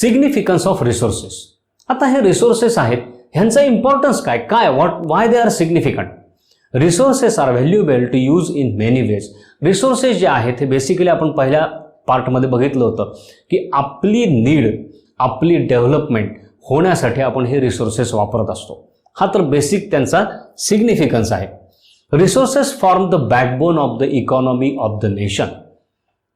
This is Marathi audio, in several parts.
Significance of resources. आता हे रिसोर्सेस आहेत, ह्यांचा इम्पॉर्टन्स काय काय why they are significant. Resources are valuable to use in many ways. Resources जे आहेत हे बेसिकली आपण पहिल्या पार्टमध्ये बघितलं होतं की आपली नीड, आपली डेव्हलपमेंट होण्यासाठी आपण हे रिसोर्सेस वापरत असतो. हा तर बेसिक त्यांचा सिग्निफिकन्स आहे. Resources form the backbone of the economy of the nation.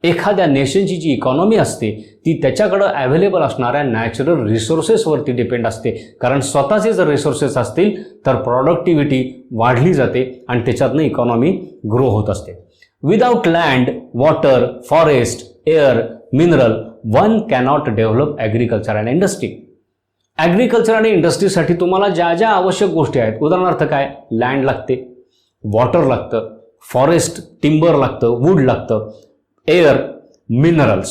एखाद्या नेशनची जी इकॉनॉमी असते ती त्याच्याकडं अवेलेबल असणाऱ्या नॅचरल रिसोर्सेसवरती डिपेंड असते. कारण स्वतःचे जर रिसोर्सेस असतील तर प्रॉडक्टिव्हिटी वाढली जाते आणि त्याच्यातनं इकॉनॉमी ग्रो होत असते. Without land, water, forest, air, mineral one cannot develop agriculture and industry. Agriculture आणि इंडस्ट्रीसाठी तुम्हाला ज्या ज्या आवश्यक गोष्टी आहेत, उदाहरणार्थ काय, लँड लागते, वॉटर लागतं, फॉरेस्ट टिंबर लागतं, वूड लागतं, एअर, मिनरल्स,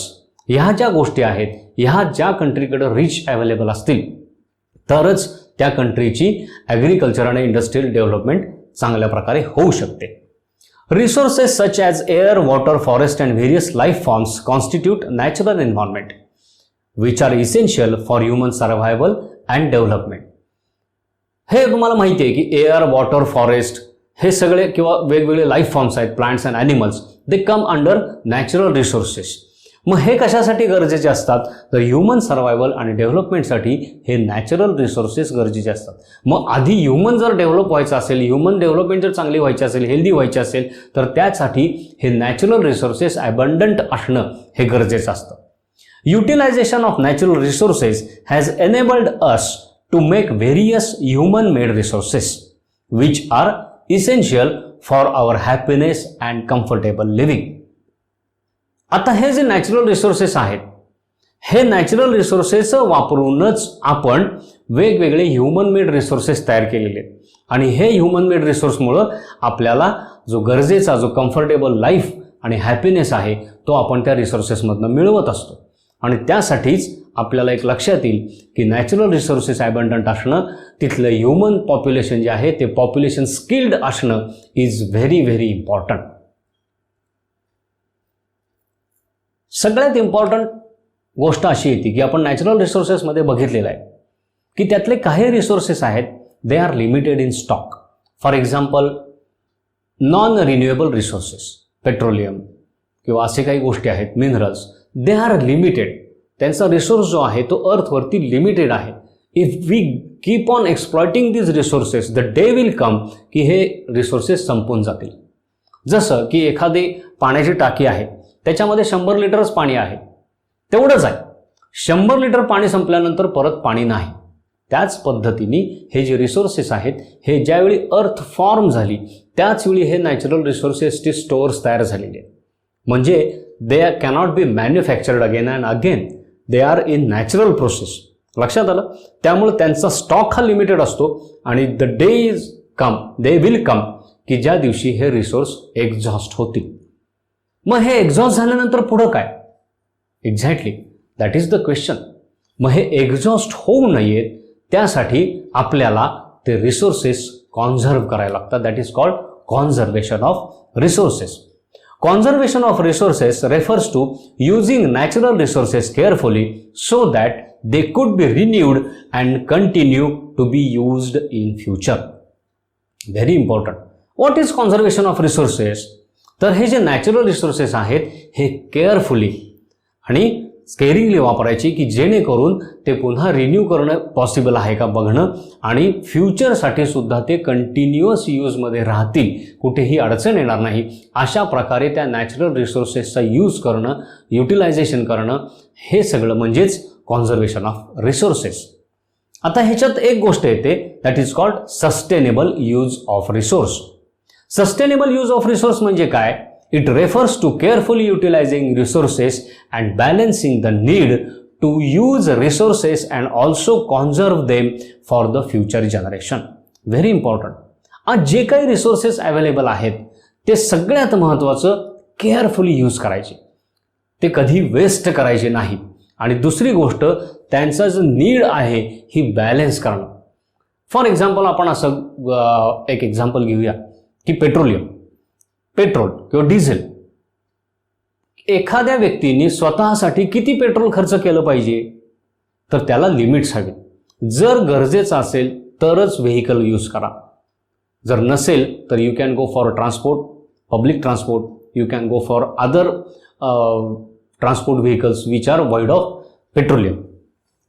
ह्या ज्या गोष्टी आहेत ह्या ज्या कंट्रीकडे रिच अवेलेबल असतील तरच त्या कंट्रीची ॲग्रिकल्चर आणि इंडस्ट्रियल डेव्हलपमेंट चांगल्या प्रकारे होऊ शकते. Resources such as air, water, forest and various life forms constitute natural environment which are essential for human survival and development. हे तुम्हाला माहिती आहे की एअर, वॉटर, फॉरेस्ट हे सगळे किंवा वेगवेगळे लाईफ फॉर्म्स आहेत, plants and animals, they come under natural resources. मग हे कशासाठी गरजेचे असतात, तर ह्युमन सर्व्हायवल आणि डेव्हलपमेंटसाठी हे नॅचरल रिसोर्सेस गरजेचे असतात. मग आधी ह्युमन जर डेव्हलप व्हायचं असेल, ह्युमन डेव्हलपमेंट जर चांगली व्हायची असेल, हेल्दी व्हायची असेल, तर त्यासाठी हे नॅचरल रिसोर्सेस अबंडंट असणं हे गरजेचं असतं. Utilisation of natural resources has enabled us to make various human made resources which are essential for our happiness and comfortable living. आता हे जे नॅचरल रिसोर्सेस आहेत हे नॅचरल रिसोर्सेस वापरूनच आपण वेगवेगळे ह्युमन मेड रिसोर्सेस तयार केलेले आहेत आणि हे ह्युमन मेड रिसोर्समुळं आपल्याला जो गरजेचा, जो कम्फर्टेबल लाईफ आणि हॅपीनेस आहे तो आपण त्या रिसोर्सेसमधनं मिळवत असतो. आणि त्यासाठीच आपल्याला एक लक्षात येईल की नॅचरल रिसोर्सेस ॲबंडंट असणं, तिथलं ह्युमन पॉप्युलेशन जे आहे ते पॉप्युलेशन स्किल्ड असणं इज व्हेरी व्हेरी इम्पॉर्टंट. सगळ्यात इम्पॉर्टंट गोष्ट अशी येते की आपण नॅचरल रिसोर्सेसमध्ये बघितलेलं आहे की त्यातले काही रिसोर्सेस आहेत they are limited in stock. For example non renewable resources, petroleum किंवा असे काही गोष्टी आहेत, मिनरल्स, दे आर लिमिटेड. त्यांचा रिसोर्स जो आहे तो अर्थवरती लिमिटेड आहे. If we keep on exploiting this resources the day will come की हे रिसोर्सेस संपून जातील. जसं की एखादी पाण्याची टाकी आहे, त्याच्यामध्ये 100 लिटरच पाणी आहे, तेवढंच आहे. 100 लिटर पाणी संपल्यानंतर परत पाणी नाही. त्याच पद्धतीने हे जे रिसोर्सेस आहेत हे ज्यावेळी अर्थ फॉर्म झाली त्याचवेळी हे नॅचरल रिसोर्सेसचे स्टोअर्स तयार झालेले आहेत. म्हणजे दे cannot be manufactured again and again, they are in natural process. लक्षात आलं. त्यामुळे त्यांचा स्टॉक हा लिमिटेड असतो आणि the day is come, they will come की ज्या दिवशी हे रिसोर्स एक्झॉस्ट होतील. मग हे एक्झॉस्ट झाल्यानंतर पुढं काय, exactly that is the question. मग हे एक्झॉस्ट होऊ नयेत त्यासाठी आपल्याला ते रिसोर्सेस कॉन्झर्व्ह करायला लागतात. That is called conservation of resources. Conservation of resources refers to using natural resources carefully so that they could be renewed and continue to be used in future. Very important. What is conservation of resources? तर हे जे नॅचरल रिसोर्सेस आहेत हे केअरफुली आणि स्केअरिंगली वापरायची की जेणेकरून ते पुन्हा रिन्यू करणं पॉसिबल आहे का बघणं आणि फ्युचरसाठी सुद्धा ते कंटिन्युअस यूजमध्ये राहतील, कुठेही अडचण येणार नाही, अशा प्रकारे त्या नॅचरल रिसोर्सेसचा यूज करणं, युटिलायझेशन करणं, हे सगळं म्हणजेच कॉन्झर्वेशन ऑफ रिसोर्सेस. आता ह्याच्यात एक गोष्ट येते that is called sustainable use of resource. Sustainable use of resource म्हणजे काय? It refers to carefully utilizing resources and balancing the need to use resources and also conserve them for the future generation. Very important. आज जे काही रिसोर्सेस अवेलेबल आहेत ते सगळ्यात महत्त्वाचं केअरफुली यूज करायचे, ते कधी वेस्ट करायचे नाहीत. आणि दुसरी गोष्ट त्यांचा जो नीड आहे ही बॅलन्स करणं. फॉर एक्झाम्पल आपण असं एक एक्झाम्पल घेऊया की पेट्रोल किंवा डिझेल. एखाद्या व्यक्तीने स्वतःसाठी किती पेट्रोल खर्च केलं पाहिजे? तर त्याला लिमिट्स हवी. जर गरजेचं असेल तरच व्हेकल यूज करा, जर नसेल तर you can go for transport, public transport, you can go for other transport vehicles which are void of petroleum.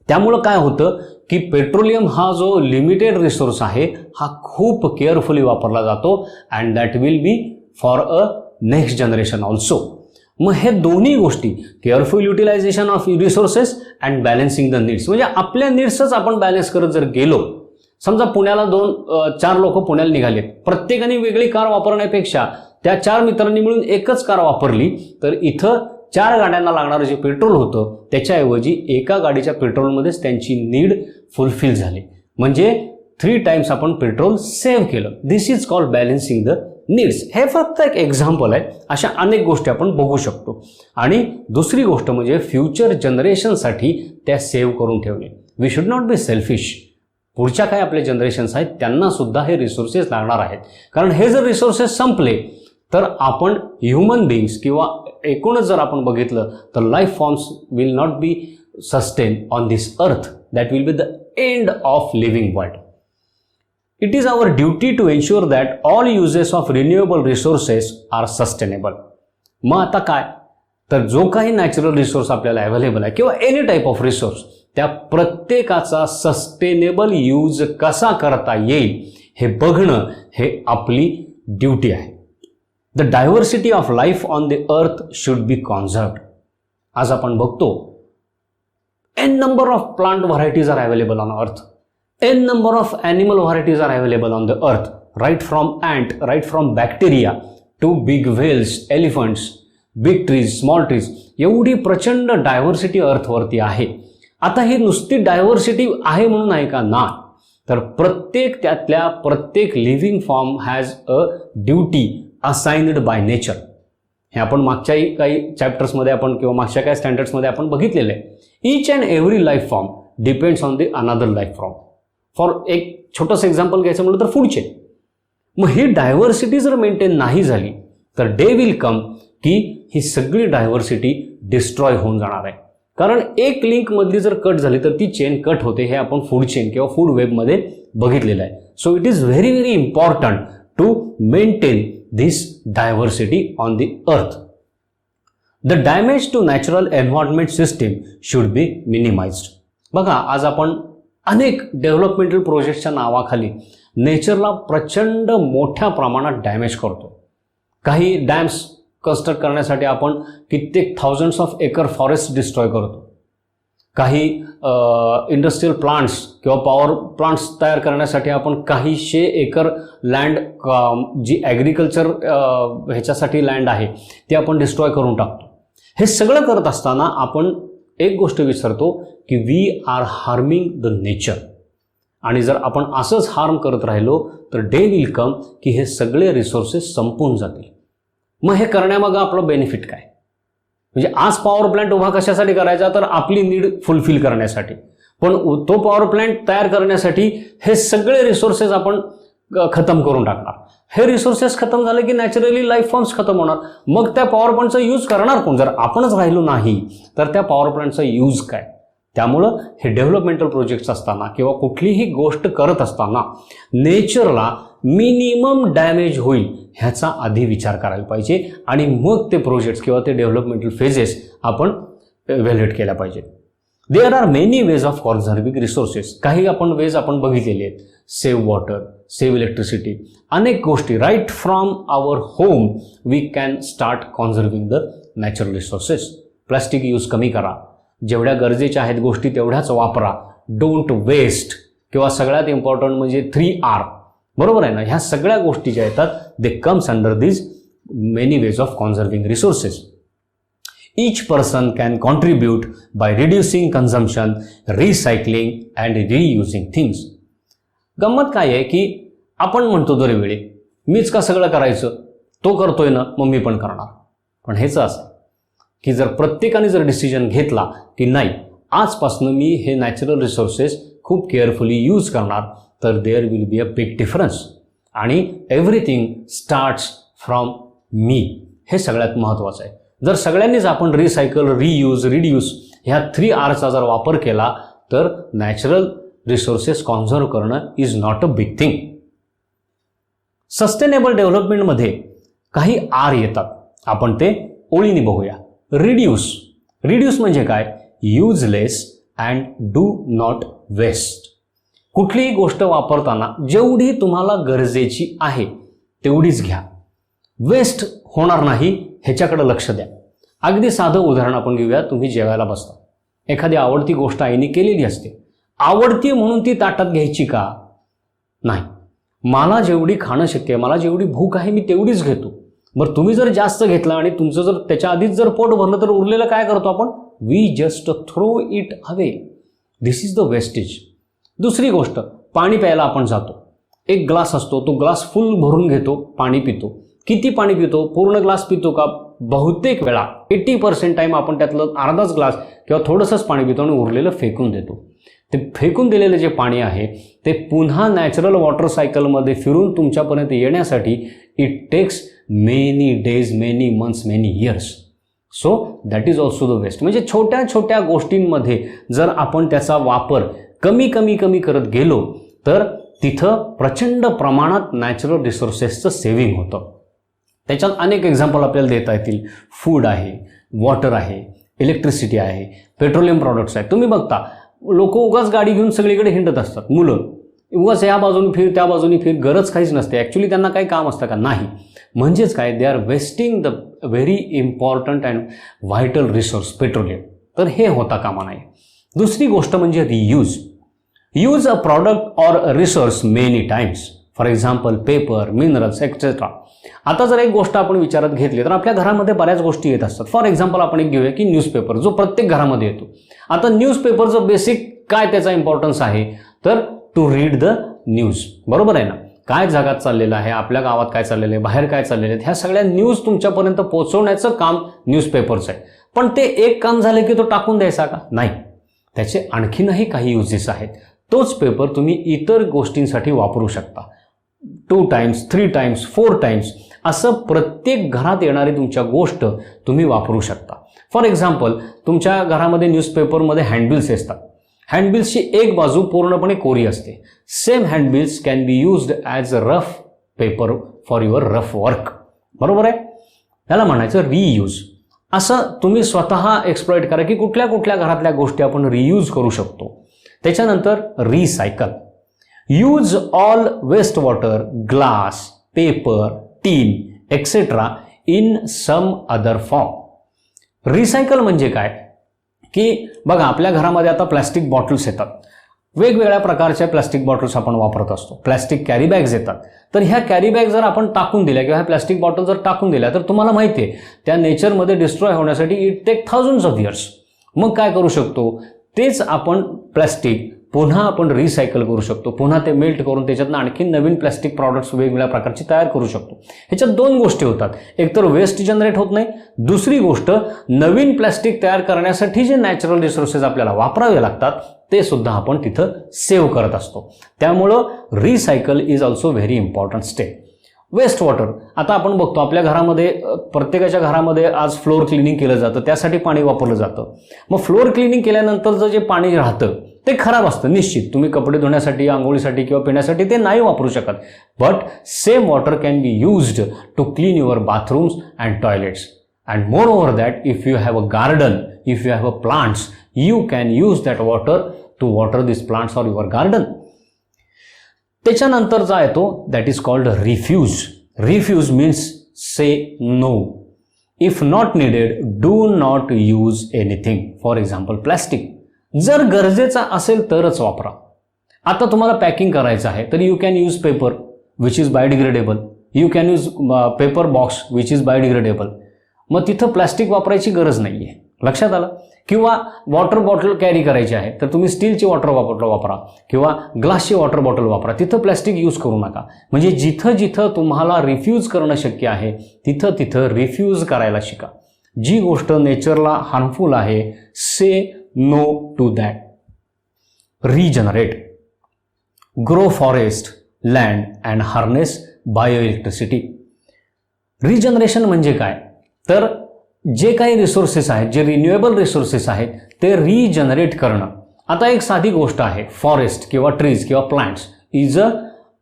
त्यामुळं काय होतं की पेट्रोलियम हा जो लिमिटेड रिसोर्स आहे हा खूप केअरफुली वापरला जातो and that will be for a next generation also. मग हे दोन्ही गोष्टी, careful utilisation of resources and balancing the needs, म्हणजे आपल्या नीड्सच आपण बॅलन्स करत जर गेलो. समजा पुण्याला 4 लोक पुण्याला निघालेत, प्रत्येकाने वेगळी कार वापरण्यापेक्षा त्या 4 मित्रांनी मिळून एकच कार वापरली तर इथं 4 गाड्यांना लागणारं जे पेट्रोल होतं त्याच्याऐवजी एका गाडीच्या पेट्रोलमध्येच त्यांची नीड फुलफिल झाली, म्हणजे 3 टाइम्स आपण पेट्रोल सेव्ह केलं. This is called balancing the needs. हे फक्त एक एक्झाम्पल आहे, अशा अनेक गोष्टी आपण बघू शकतो. आणि दुसरी गोष्ट म्हणजे फ्युचर जनरेशनसाठी त्या सेव्ह करून ठेवणे. We should not be selfish. पुढच्या काय आपले जनरेशन्स आहेत त्यांना सुद्धा हे रिसोर्सेस लागणार आहेत, कारण हे जर रिसोर्सेस संपले तर आपण ह्युमन बिंग्स किंवा एकूणच जर आपण बघितलं तर life forms will not be sustain on this earth. That will be the end of living world. It is our duty to ensure that all uses of renewable resources are sustainable. मग आता काय तर जो काही नॅचरल रिसोर्स आपल्याला अवेलेबल आहे किंवा एनी टाईप ऑफ रिसोर्स त्या प्रत्येकाचा सस्टेनेबल यूज कसा करता येईल हे बघणं हे आपली ड्युटी आहे. The diversity of life on the earth should be conserved. आज आपण बघतो N number of plant varieties are available on earth. N number of animal varieties are available on the earth, right from ant, right from bacteria to big whales, elephants, big trees, small trees. एवढी प्रचंड डायव्हर्सिटी अर्थवरती आहे. आता ही नुसती डायव्हर्सिटी आहे म्हणून आहे का? ना, तर प्रत्येक त्यातल्या प्रत्येक living form has a duty assigned by nature. हे आपण मागच्याही काही चॅप्टर्समध्ये आपण किंवा मागच्या काही स्टँडर्ड्समध्ये आपण बघितलेलं आहे. Each and every life form depends on the another life form. For एक छोटंसं एक्झाम्पल घ्यायचं म्हटलं तर फूड चेन. मग ही डायव्हर्सिटी जर मेंटेन नाही झाली तर डे विल कम की ही सगळी डायव्हर्सिटी डिस्ट्रॉय होऊन जाणार आहे. कारण एक लिंक मधली जर कट झाली तर ती चेन कट होते. हे आपण फूड चेन किंवा फूड वेबमध्ये बघितलेलं आहे. So it is very very important to maintain this diversity on the earth. The damage to natural environment system should be minimised. बघा, आज आपण अनेक डेव्हलपमेंटल प्रोजेक्टच्या नावाखाली नेचरला प्रचंड मोठ्या प्रमाणात डॅमेज करतो. काही डॅम्स कन्स्ट्रक्ट करण्यासाठी आपण कित्येक thousands of acre forest destroy करतो. काही इंडस्ट्रियल प्लांट्स किंवा पॉवर प्लांट्स तयार करण्यासाठी आपण काहीशे एकर लँड जी ॲग्रिकल्चर ह्याच्यासाठी लँड आहे ती आपण डिस्ट्रॉय करून टाकतो. हे सगळं करत असताना आपण एक गोष्ट विसरतो की we are harming the nature. आणि जर आपण असंच हार्म करत राहिलो तर डे विल कम की हे सगळे रिसोर्सेस संपून जातील. मग हे करण्यामागं आपलं बेनिफिट काय? म्हणजे आज पॉवर प्लांट उभा कशासाठी करायचा? तर आपली नीड फुलफिल करण्यासाठी. पण तो पॉवर प्लांट तयार करण्यासाठी हे सगळे रिसोर्सेस आपण खतम करून टाकणार. हे रिसोर्सेस खतम झाले की नॅचरली लाईफ फॉर्म्स खतम होणार. मग त्या पॉवर प्लांटचा यूज करणार कोण? जर आपणच राहिलो नाही तर त्या पॉवर प्लांटचा यूज काय? त्यामुळं हे डेव्हलपमेंटल प्रोजेक्ट्स असताना किंवा कुठलीही गोष्ट करत असताना नेचरला मिनिमम डॅमेज होईल ह्याचा आधी विचार करायला पाहिजे आणि मग ते प्रोजेक्ट्स किंवा ते डेव्हलपमेंटल फेजेस आपण इव्हॅल्युएट केल्या पाहिजे. There are many ways of conserving resources. काही आपण वेज आपण बघितलेले आहेत. सेव्ह वॉटर, सेव्ह इलेक्ट्रिसिटी, अनेक गोष्टी. Right from our home we can start conserving the natural resources. Plastic use कमी करा. जेवढ्या गरजेच्या आहेत गोष्टी तेवढ्याच वापरा. Don't waste. किंवा सगळ्यात इम्पॉर्टंट म्हणजे 3R. बरोबर आहे ना? ह्या सगळ्या गोष्टी ज्या येतात they comes under this many ways of conserving resources. Each person can contribute by reducing consumption, recycling and reusing things. गंमत काय आहे की आपण म्हणतो दरवेळी मीच का सगळं करायचं, तो करतोय ना मग मी पण करणार. पण हेच असं की जर प्रत्येकाने जर डिसिजन घेतला की नाही आजपासून मी हे नॅचरल रिसोर्सेस खूप केअरफुली यूज करणार तर there will be a big difference. आणि एव्हरीथिंग स्टार्ट्स फ्रॉम मी. हे सगळ्यात महत्त्वाचं आहे. जर सगळ्यांनीच आपण रिसायकल, रियूज, रिड्यूस ह्या 3Rचा जर वापर केला तर नॅचरल रिसोर्सेस कॉन्झर्व करणं is not a big thing. Sustainable डेव्हलपमेंटमध्ये काही आर येतात, आपण ते ओळीने बघूया. रिड्यूस म्हणजे काय? Use less and do not waste. कुठलीही गोष्ट वापरताना जेवढी तुम्हाला गरजेची आहे तेवढीच घ्या, वेस्ट होणार नाही ह्याच्याकडे लक्ष द्या. अगदी साधं उदाहरण आपण घेऊया. तुम्ही जेवायला बसता, एखादी आवडती गोष्ट आईने केलेली असते, आवडती म्हणून ती ताटात घ्यायची का? नाही. मला जेवढी खाणं शक्य आहे, मला जेवढी भूक आहे मी तेवढीच घेतो. बरं, तुम्ही जर जास्त घेतला आणि तुमचं जर त्याच्या आधीच जर पोट भरलं तर उरलेलं काय करतो आपण? We just throw it away. This is the wastage. दुसरी गोष्ट, पाणी प्यायला आपण जातो, एक ग्लास असतो, तो ग्लास फुल भरून घेतो, पाणी पितो. किती पाणी पितो? पूर्ण ग्लास पितो का? बहुतेक वेळा 80% टाईम आपण त्यातलं अर्धाच ग्लास किंवा थोडंसंच पाणी पितो आणि उरलेलं फेकून देतो. ते फेकून दिलेलं जे पाणी आहे ते पुन्हा नॅचरल वॉटर सायकलमध्ये फिरून तुमच्यापर्यंत येण्यासाठी it takes many days, many months, many years. So that is also the waste. म्हणजे छोट्या छोट्या गोष्टींमध्ये जर आपण त्याचा वापर कमी करत गेलो तर तिथं प्रचंड प्रमाणात नॅचरल रिसोर्सेसचं सेव्हिंग होतं. त्याच्यात अनेक एक्झाम्पल आपल्याला देता येतील. फूड आहे, वॉटर आहे, इलेक्ट्रिसिटी आहे, पेट्रोलियम प्रॉडक्ट्स आहेत. तुम्ही बघता लोक उगाच गाडी घेऊन सगळीकडे हिंडत असतात. मुलं उगाच या बाजूने फिर त्या बाजूने फिर, गरज काहीच नसते. ॲक्च्युली त्यांना काही काम असतं का? नाही. म्हणजेच काय? They are wasting the very important and vital resource petroleum. तर हे होता कामा नये. दुसरी गोष्ट म्हणजे reuse. Use a product or resource many times. For example paper, minerals etcetera. आता जर एक गोष्ट आपण विचारात घेतली तर आपल्या घरामध्ये बऱ्याच गोष्टी येत असतात. फॉर एक्झाम्पल आपण एक घेऊया की न्यूजपेपर, जो प्रत्येक घरामध्ये येतो. आता न्यूजपेपरचं बेसिक काय त्याचा इम्पॉर्टन्स आहे? तर टू रीड द न्यूज. बरोबर आहे ना? काय जगात चाललेलं आहे, आपल्या गावात काय चाललेलं आहे, बाहेर काय चाललेलं आहे, ह्या सगळ्या न्यूज तुमच्यापर्यंत पोहोचवण्याचं काम न्यूजपेपरचं आहे. पण ते एक काम झालं की तो टाकून द्यायचा का? नाही. त्याचे आणखीनही काही युजेस आहेत. तोच पेपर तुम्ही इतर गोष्टींसाठी वापरू शकता. 2 टाइम्स, 3 टाइम्स, 4 टाइम्स असं प्रत्येक घरात येणारी तुमच्या गोष्ट तुम्ही वापरू शकता. फॉर एक्झाम्पल, तुमच्या घरामध्ये न्यूजपेपरमध्ये हँडबिल्स असतात. हँडबिल्सची एक बाजू पूर्णपणे कोरी असते. Same handbills can be used as a rough paper for your rough work. बरोबर आहे? त्याला म्हणायचं रियूज. असं तुम्ही स्वतः एक्सप्लॉइट करा की कुठल्या कुठल्या घरातल्या गोष्टी आपण रियूज करू शकतो. त्याच्यानंतर recycle. Use all waste water, glass, paper, tin etcetera in some other form. Recycle म्हणजे काय? की बघा, आपल्या घरामध्ये आता प्लॅस्टिक बॉटल्स येतात. वेगवेगळ्या प्रकारच्या प्लॅस्टिक बॉटल्स आपण वापरत असतो. प्लॅस्टिक कॅरी बॅग्स येतात. तर ह्या कॅरी बॅग जर आपण टाकून दिल्या किंवा ह्या प्लॅस्टिक बॉटल जर टाकून दिल्या तर तुम्हाला माहिती आहे त्या नेचरमध्ये डिस्ट्रॉय होण्यासाठी it take thousands of years. मग काय करू शकतो? तेच आपण प्लॅस्टिक पुन्हा आपण रिसायकल करू शकतो. पुन्हा ते मेल्ट करून त्याच्यातनं आणखी नवीन प्लॅस्टिक प्रॉडक्ट्स वेगवेगळ्या प्रकारची तयार करू शकतो. ह्याच्यात 2 गोष्टी होतात. एक तर वेस्ट जनरेट होत नाही. दुसरी गोष्ट, नवीन प्लॅस्टिक तयार करण्यासाठी जे नॅचरल रिसोर्सेस आपल्याला वापरावे लागतात ते सुद्धा आपण तिथं सेव्ह करत असतो. त्यामुळं recycle is also very important step. Waste water. आता आपण बघतो आपल्या घरामध्ये, प्रत्येकाच्या घरामध्ये आज फ्लोअर क्लिनिंग केलं जातं, त्यासाठी पाणी वापरलं जातं. मग फ्लोअर क्लिनिंग केल्यानंतरचं जे पाणी राहतं ते खराब असतं निश्चित. तुम्ही कपडे धुण्यासाठी, आंघोळीसाठी किंवा पिण्यासाठी ते नाही वापरू शकत. But same water can be used to clean your bathrooms and toilets. And moreover that, if you have a garden, if you have a plants, you can use that water to water this plants or your garden. त्याच्यानंतरचा येतो that is called refuse. Refuse means say no. If not needed, do not use anything. For example plastic. जर गरजेचा असेल तरच वापरा. आता तुम्हाला पॅकिंग करायचं आहे तर you can use paper which is biodegradable. You can use paper box which is biodegradable. मग तिथं प्लॅस्टिक वापरायची गरज नाही आहे. लक्षात आलं? किंवा वॉटर बॉटल कॅरी करायची आहे तर तुम्ही स्टीलची वॉटर बॉटल वापरा किंवा ग्लासची वॉटर बॉटल वापरा. तिथं प्लॅस्टिक यूज करू नका. म्हणजे जिथं जिथं तुम्हाला रिफ्यूज करणं शक्य आहे तिथं तिथं रिफ्यूज करायला शिका. जी गोष्ट नेचरला हार्मफुल आहे, say no to that. Regenerate. Grow forest, land and harness bio electricity. Regeneration म्हणजे काय? तर जे काही रिसोर्सेस आहेत, जे रिन्युएबल रिसोर्सेस आहेत ते रिजनरेट करणं. आता एक साधी गोष्ट आहे, फॉरेस्ट किंवा ट्रीज किंवा plants is a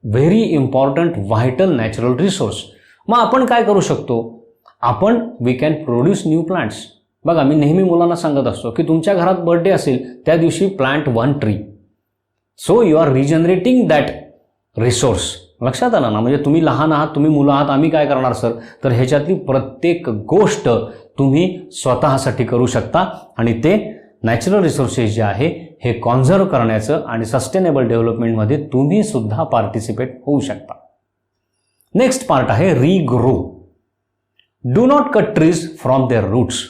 very important vital natural resource. मग आपण काय करू शकतो, आपण we can produce new plants. बघा, मी नेहमी मुलांना सांगत असतो की तुमच्या घरात बर्थडे असेल त्या दिवशी plant 1 tree. So you are regenerating that resource. लक्षात आलं ना? म्हणजे तुम्ही लहान आहात, तुम्ही मुलं आहात, आम्ही काय करणार सर, तर ह्याच्यातली प्रत्येक गोष्ट तुम्ही स्वतःसाठी करू शकता आणि ते नॅचरल रिसोर्सेस जे आहे हे कॉन्झर्व करण्याचं आणि सस्टेनेबल डेव्हलपमेंटमध्ये तुम्ही सुद्धा पार्टिसिपेट होऊ शकता. नेक्स्ट पार्ट आहे regrow. Do not cut trees from their roots.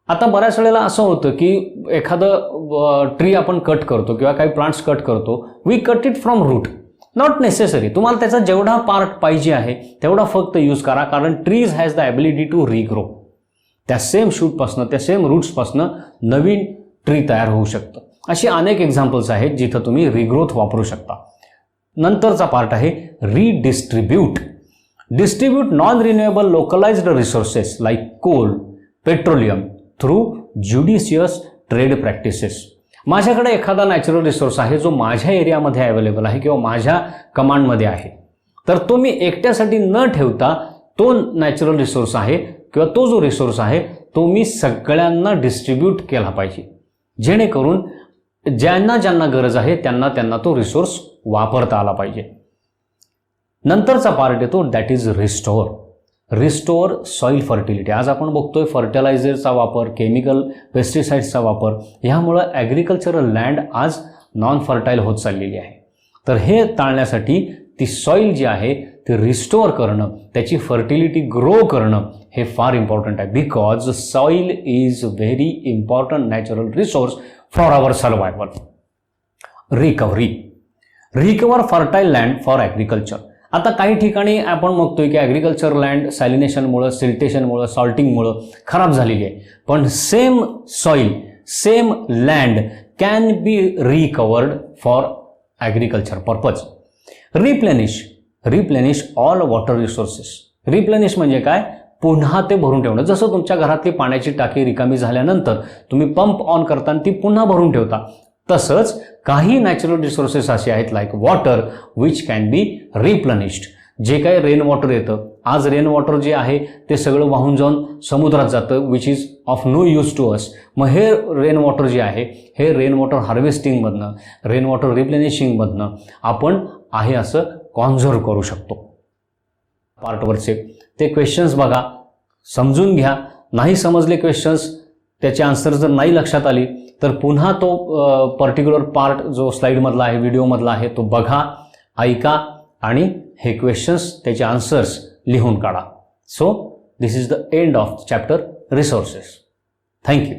आता बऱ्याच वेळेला असं होतं की एखादं ट्री आपण कट करतो किंवा काही प्लांट्स कट करतो, we cut it from root. Not necessary. तुम्हाला त्याचा जेवढा पार्ट पाहिजे आहे तेवढा फक्त यूज करा, कारण trees has the ability to regrow. त्या सेम शूटपासनं, त्या सेम रूट्सपासनं नवीन ट्री तयार होऊ शकतं. अशी अनेक एक्झाम्पल्स आहेत जिथं तुम्ही रिग्रोथ वापरू शकता. नंतरचा पार्ट आहे redistribute. Distribute non renewable localised resources like coal, petroleum through judicious trade practices. माझ्याकडे एखादा नॅचरल रिसोर्स आहे जो माझ्या एरियामध्ये अवेलेबल आहे किंवा माझ्या कमांडमध्ये आहे, तर तो मी एकट्यासाठी न ठेवता तो नॅचरल रिसोर्स आहे किंवा तो जो रिसोर्स आहे तो मी सगळ्यांना डिस्ट्रीब्यूट केला पाहिजे, जेणेकरून ज्यांना ज्यांना गरज आहे त्यांना त्यांना तो रिसोर्स वापरता आला पाहिजे. नंतरचा पार्ट येतो that is restore. Restore soil fertility. आज आपण बघतोय फर्टिलायझरचा वापर, केमिकल पेस्टिसाइड्सचा वापर, ह्यामुळं ॲग्रिकल्चरल लँड आज नॉन फर्टाईल होत चाललेली आहे. तर हे टाळण्यासाठी ती सॉईल जी आहे ती रिस्टोअर करणं, त्याची फर्टिलिटी ग्रो करणं हे फार इम्पॉर्टंट आहे. Because soil is very important natural resource for our survival. Recovery. Recover fertile land for agriculture. आता काही ठिकाणी आपण बघतोय की ॲग्रिकल्चर लँड सॅलिनेशनमुळं, सिल्टेशनमुळं, सॉल्टिंगमुळं खराब झालेली आहे. पण same soil, same land can be recovered for agriculture purpose. Replenish all water resources. Replenish म्हणजे काय? पुन्हा ते भरून ठेवणं. जसं तुमच्या घरातली पाण्याची टाकी रिकामी झाल्यानंतर तुम्ही पंप ऑन करताना ती पुन्हा भरून ठेवता, तसंच काही नॅचरल रिसोर्सेस असे आहेत like water which can be replenished. जे काही रेन वॉटर येतं, आज रेन वॉटर जे आहे ते सगळं वाहून जाऊन समुद्रात जातं, which is of no use to us. मग हे रेन वॉटर जे आहे हे रेन वॉटर हार्वेस्टिंगमधनं, रेन वॉटर रिप्लेनिशिंगमधनं आपण आहे असं कॉन्झर्व करू शकतो. पार्टवरचे ते क्वेश्चन्स बघा, समजून घ्या. नाही समजले क्वेश्चन्स, त्याची आन्सर जर नाही लक्षात आली तर पुन्हा तो पर्टिक्युलर पार्ट जो स्लाईडमधला आहे, व्हिडिओमधला आहे, तो बघा, ऐका आणि हे क्वेश्चन्स, त्याचे आन्सर्स लिहून काढा. So this is the end of chapter resources. Thank you.